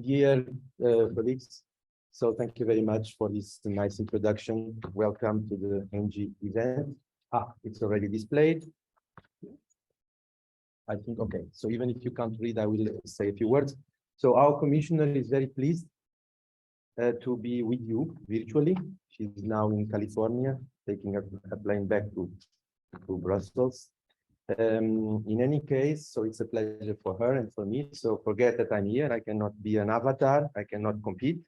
Dear colleagues, so thank you very much for this nice introduction. Welcome to the ENGIE event. It's already displayed. I think, okay, so even if you can't read, I will say a few words. So our commissioner is very pleased to be with you virtually. She's now in California, taking a plane back to Brussels. In any case, so it's a pleasure for her and for me. So forget that I'm here. I cannot be an avatar. I cannot compete,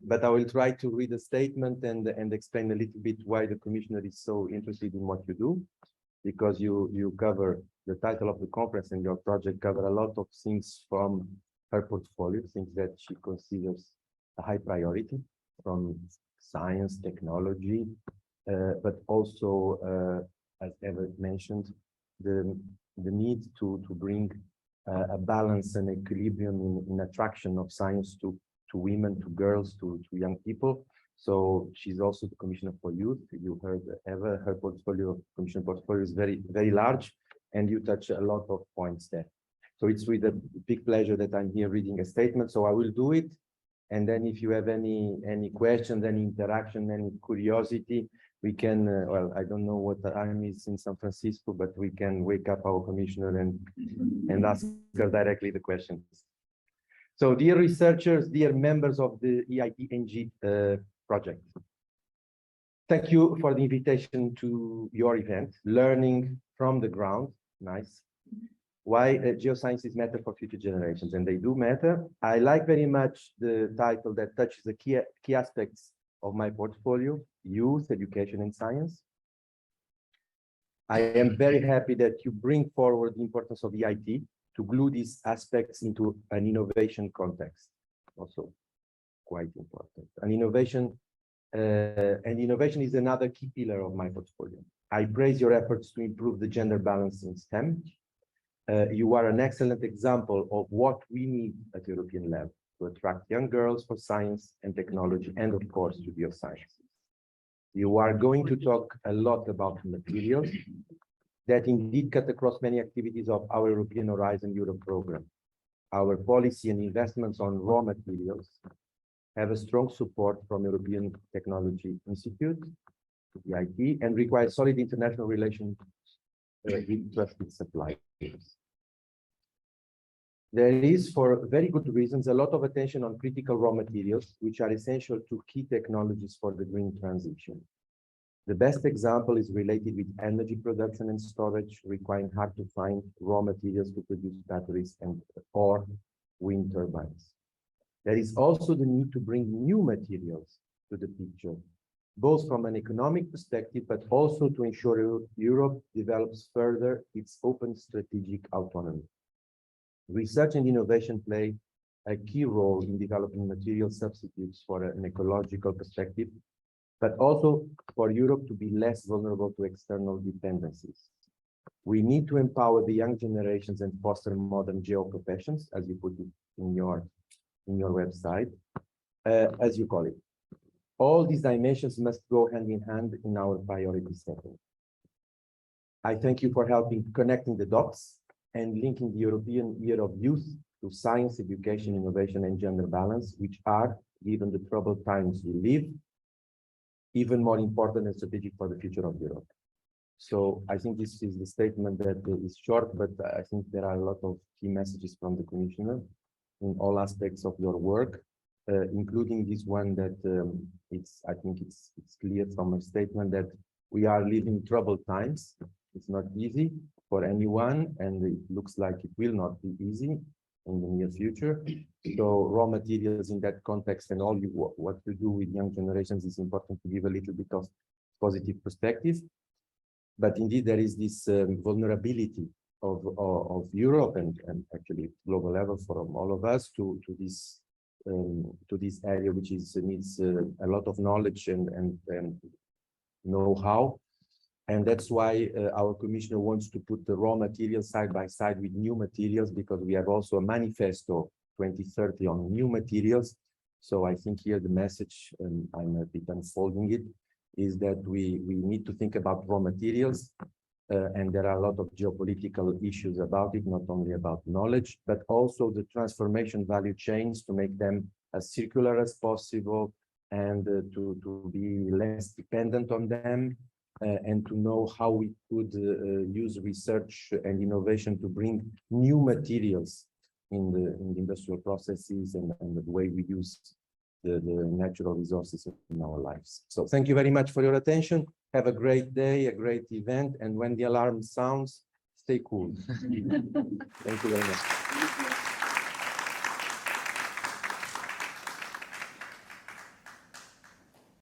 but I will try to read a statement and explain a little bit why the commissioner is so interested in what you do, because you cover the title of the conference and your project cover a lot of things from her portfolio, things that she considers a high priority, from science, technology, but also, as Eva mentioned, the need to bring a balance and equilibrium in attraction of science to women, to girls, to young people. So she's also the commissioner for youth. You heard Eva, her portfolio, commission portfolio is very, very large, and you touch a lot of points there. So it's with a big pleasure that I'm here reading a statement. So I will do it. And then if you have any questions, any interaction, any curiosity, we can, well, I don't know what the time is in San Francisco, but we can wake up our commissioner and ask her directly the questions. So dear researchers, dear members of the ENGIE project, thank you for the invitation to your event, Learning from the Ground. Nice. Why geosciences matter for future generations, and they do matter. I like very much the title that touches the key aspects of my portfolio: youth, education, and science. I am very happy that you bring forward the importance of EIT to glue these aspects into an innovation context. Also quite important. And innovation is another key pillar of my portfolio. I praise your efforts to improve the gender balance in STEM. You are an excellent example of what we need at European level to attract young girls for science and technology, and of course to bioscience. You are going to talk a lot about materials that indeed cut across many activities of our European Horizon Europe program. Our policy and investments on raw materials have a strong support from European Technology Institute, EIT, and require solid international relations with trusted suppliers. There is, for very good reasons, a lot of attention on critical raw materials, which are essential to key technologies for the green transition. The best example is related with energy production and storage, requiring hard-to-find raw materials to produce batteries or wind turbines. There is also the need to bring new materials to the picture, both from an economic perspective, but also to ensure Europe develops further its open strategic autonomy. Research and innovation play a key role in developing material substitutes for an ecological perspective, but also for Europe to be less vulnerable to external dependencies. We need to empower the young generations and foster modern geo-professions, as you put it in your website, as you call it. All these dimensions must go hand in hand in our priority setting. I thank you for helping connecting the dots and linking the European Year of Youth to science, education, innovation, and gender balance, which are, given the troubled times we live, even more important and strategic for the future of Europe. So I think this is the statement that is short, but I think there are a lot of key messages from the Commissioner in all aspects of your work, including this one that I think it's clear from a statement that we are living troubled times. It's not easy for anyone, and it looks like it will not be easy in the near future. So raw materials in that context and all what you do with young generations is important to give a little bit of positive perspective. But indeed, there is this vulnerability of Europe and actually global level for all of us to this area, which needs a lot of knowledge and know-how. And that's why our commissioner wants to put the raw materials side by side with new materials, because we have also a manifesto 2030 on new materials. So I think here the message, I'm a bit unfolding it, is that we need to think about raw materials and there are a lot of geopolitical issues about it, not only about knowledge, but also the transformation value chains to make them as circular as possible and to be less dependent on them and to know how we could use research and innovation to bring new materials in the industrial processes and the way we use the natural resources in our lives. So thank you very much for your attention. Have a great day, a great event, and when the alarm sounds, stay cool. Thank you very much.